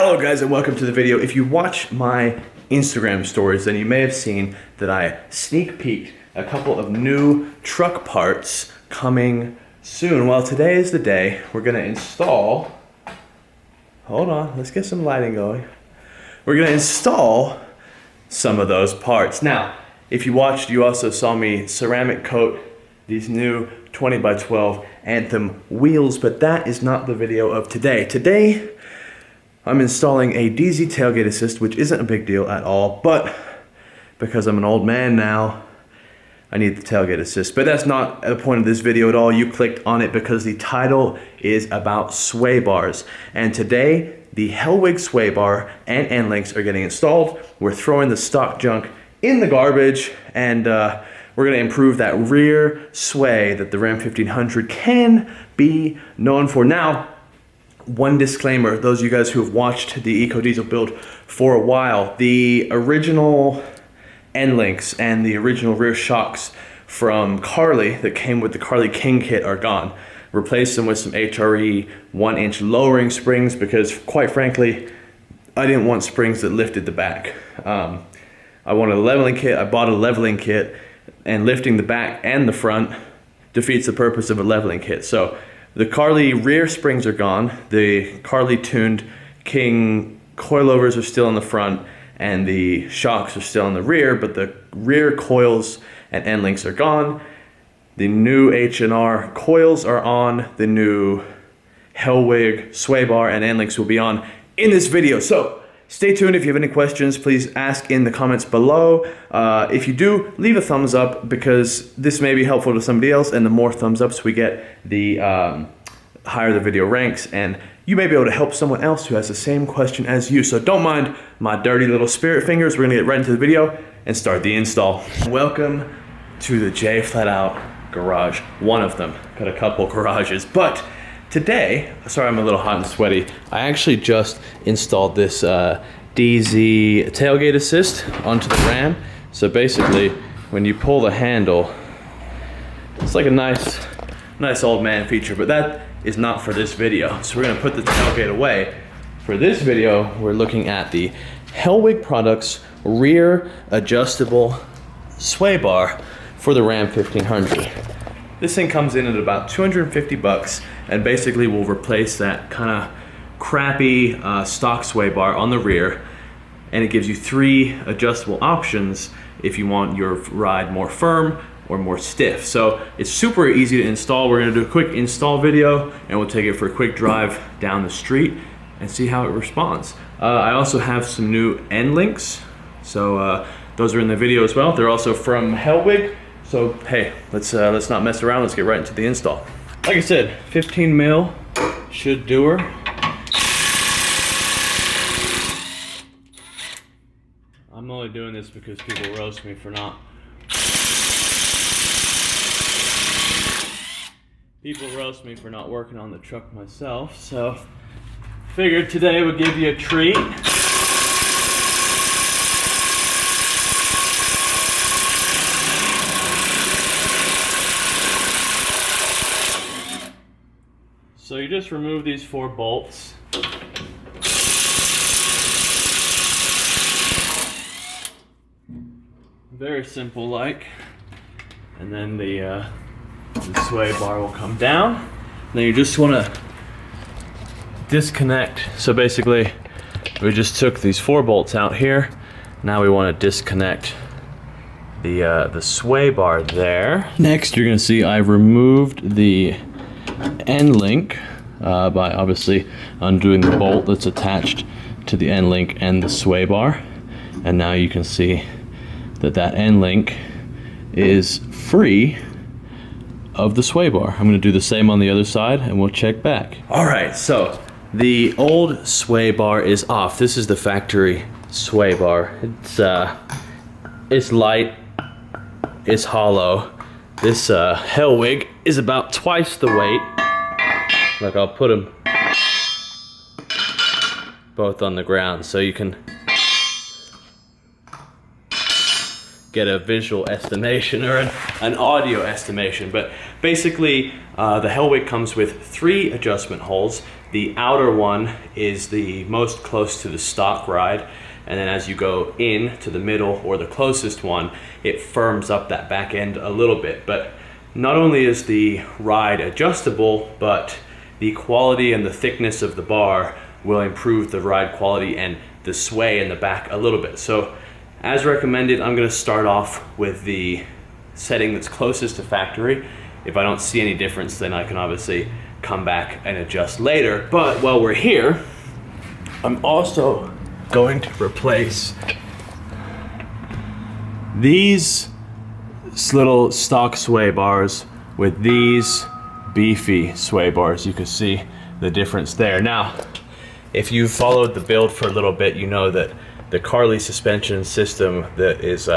Hello guys and welcome to the video. If you watch my Instagram stories, then you may have seen that I sneak peeked a couple of new truck parts coming soon. Well, today is the day we're gonna install, hold on, let's get some lighting going. We're gonna install some of those parts. Now, if you watched, you also saw me ceramic coat these new 20x12 Anthem wheels, but that is not the video of today. Today, I'm installing a DZ tailgate assist, which isn't a big deal at all, but because I'm an old man now, I need the tailgate assist. But that's not the point of this video at all. You clicked on it because the title is about sway bars. And today, the Hellwig sway bar and end links are getting installed. We're throwing the stock junk in the garbage, and we're gonna improve that rear sway that the Ram 1500 can be known for. Now, one disclaimer, those of you guys who have watched the EcoDiesel Build for a while, the original end links and the original rear shocks from Carly that came with the Carly King kit are gone. Replace them with some HRE 1-inch lowering springs because, quite frankly, I didn't want springs that lifted the back. I wanted a leveling kit. I bought a leveling kit, and lifting the back and the front defeats the purpose of a leveling kit. So the Carly rear springs are gone. The Carly tuned King coilovers are still in the front, and the shocks are still in the rear, but the rear coils and end links are gone. The new H&R coils are on. The new Hellwig sway bar and end links will be on in this video. So stay tuned. If you have any questions, please ask in the comments below. If you do, leave a thumbs up because this may be helpful to somebody else, and the more thumbs ups we get, the higher the video ranks, and you may be able to help someone else who has the same question as you. So don't mind my dirty little spirit fingers. We're gonna get right into the video and start the install. Welcome to the J Flat Out garage. One of them, got a couple garages, but today, sorry I'm a little hot and sweaty, I actually just installed this DZ tailgate assist onto the Ram. So basically, when you pull the handle, it's like a nice old man feature, but that is not for this video. So we're gonna put the tailgate away. For this video, we're looking at the Hellwig Products rear adjustable sway bar for the Ram 1500. This thing comes in at about 250 bucks, and basically will replace that kind of crappy stock sway bar on the rear, and it gives you 3 adjustable options if you want your ride more firm or more stiff. So it's super easy to install. We're gonna do a quick install video, and we'll take it for a quick drive down the street and see how it responds. I also have some new end links, so those are in the video as well. They're also from Hellwig. So hey, let's not mess around. Let's get right into the install. Like I said, 15 mil should do her. I'm only doing this because people roast me for not. People roast me for not working on the truck myself, so figured today would give you a treat. So you just remove these 4 bolts. Very simple like. And then the sway bar will come down. Then you just want to disconnect. So basically, we just took these 4 bolts out here. Now we want to disconnect the sway bar there. Next, you're going to see I've removed the end link by obviously undoing the bolt that's attached to the end link and the sway bar, and now you can see that that end link is free of the sway bar. I'm going to do the same on the other side and we'll check back. Alright, so the old sway bar is off. This is the factory sway bar. It's light, it's hollow. This Hellwig is about twice the weight. Like, I'll put them both on the ground so you can get a visual estimation or an audio estimation. But basically, the Hellwig comes with 3 adjustment holes. The outer one is the most close to the stock ride, and then as you go in to the middle or the closest one, it firms up that back end a little bit. But not only is the ride adjustable, but the quality and the thickness of the bar will improve the ride quality and the sway in the back a little bit. So as recommended, I'm gonna start off with the setting that's closest to factory. If I don't see any difference, then I can obviously come back and adjust later. But while we're here, I'm also going to replace these little stock sway bars with these beefy sway bars. You can see the difference there. Now, if you've followed the build for a little bit, you know that the Carly suspension system that is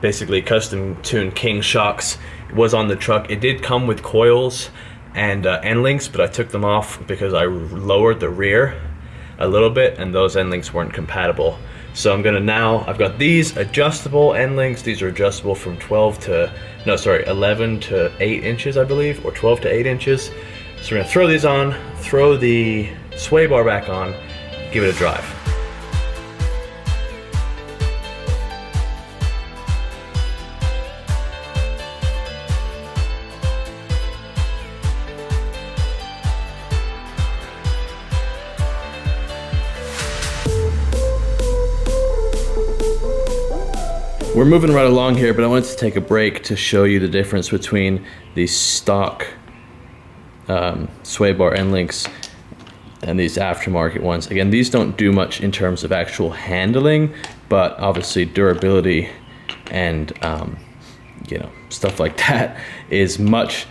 basically custom tuned King shocks was on the truck. It did come with coils and end links, but I took them off because I lowered the rear a little bit and those end links weren't compatible. So I'm gonna I've got these adjustable end links. These are adjustable from 11 to 8 inches, I believe, or 12 to 8 inches. So we're gonna throw these on, throw the sway bar back on, give it a drive. We're moving right along here, but I wanted to take a break to show you the difference between the stock sway bar end links and these aftermarket ones. Again, these don't do much in terms of actual handling, but obviously durability and you know, stuff like that is much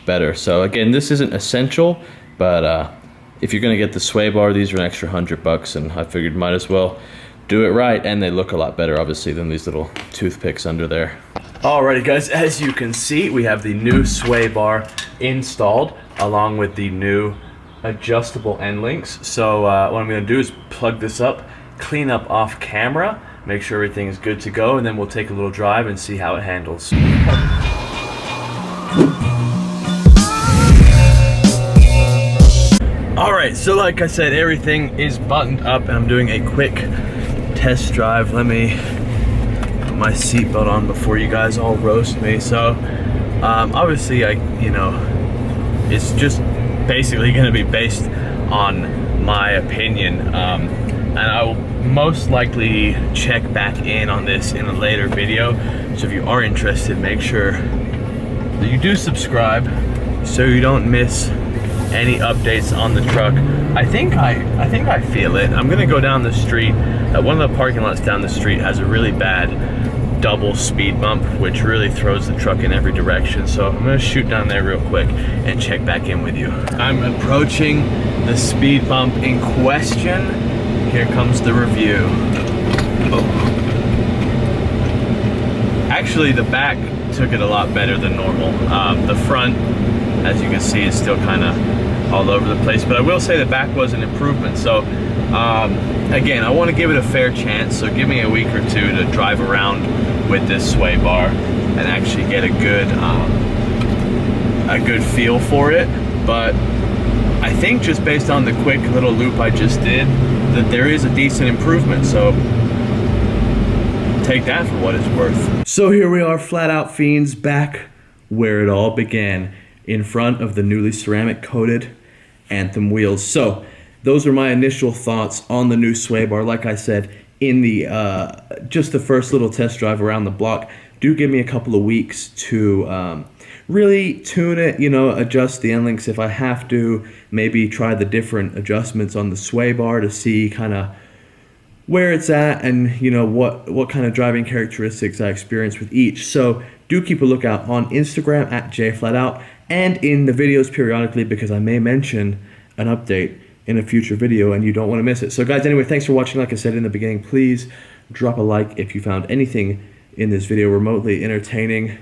better. So again, this isn't essential, but if you're gonna get the sway bar, these are an extra $100, and I figured might as well do it right, and they look a lot better obviously than these little toothpicks under there. Alrighty guys, as you can see, we have the new sway bar installed along with the new adjustable end links. So what I'm gonna do is plug this up, clean up off camera, make sure everything is good to go, and then we'll take a little drive and see how it handles. Alright, so like I said, everything is buttoned up and I'm doing a quick test drive. Let me put my seatbelt on before you guys all roast me. So obviously it's just basically going to be based on my opinion, and I will most likely check back in on this in a later video. So if you are interested, make sure that you do subscribe so you don't miss any updates on the truck. I think I feel it. I'm gonna go down the street. One of the parking lots down the street has a really bad double speed bump, which really throws the truck in every direction. So I'm gonna shoot down there real quick and check back in with you. I'm approaching the speed bump in question. Here comes the review. Oh. Actually, the back took it a lot better than normal. The front, as you can see, is still kind of all over the place, but I will say the back was an improvement. So again, I want to give it a fair chance, so give me a week or two to drive around with this sway bar and actually get a good feel for it. But I think just based on the quick little loop I just did, that there is a decent improvement, so take that for what it's worth. So here we are, Flat Out Fiends, back where it all began, in front of the newly ceramic coated Anthem wheels. So those are my initial thoughts on the new sway bar. Like I said, in the just the first little test drive around the block, do give me a couple of weeks to really tune it, adjust the end links if I have to, maybe try the different adjustments on the sway bar to see kind of where it's at and what kind of driving characteristics I experience with each. So do keep a lookout on Instagram at jflatout and in the videos periodically, because I may mention an update in a future video and you don't want to miss it. So guys, anyway, thanks for watching. Like I said in the beginning, please drop a like if you found anything in this video remotely entertaining,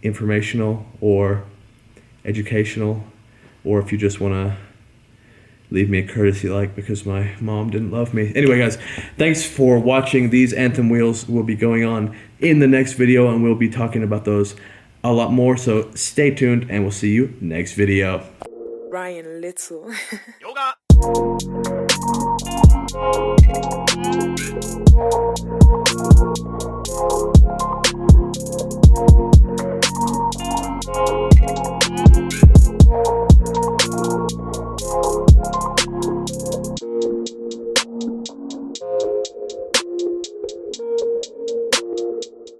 informational, or educational, or if you just want to leave me a courtesy like because my mom didn't love me. Anyway, guys, thanks for watching. These Anthem wheels will be going on in the next video, and we'll be talking about those a lot more. So stay tuned, and we'll see you next video. Ryan Little. Yoga.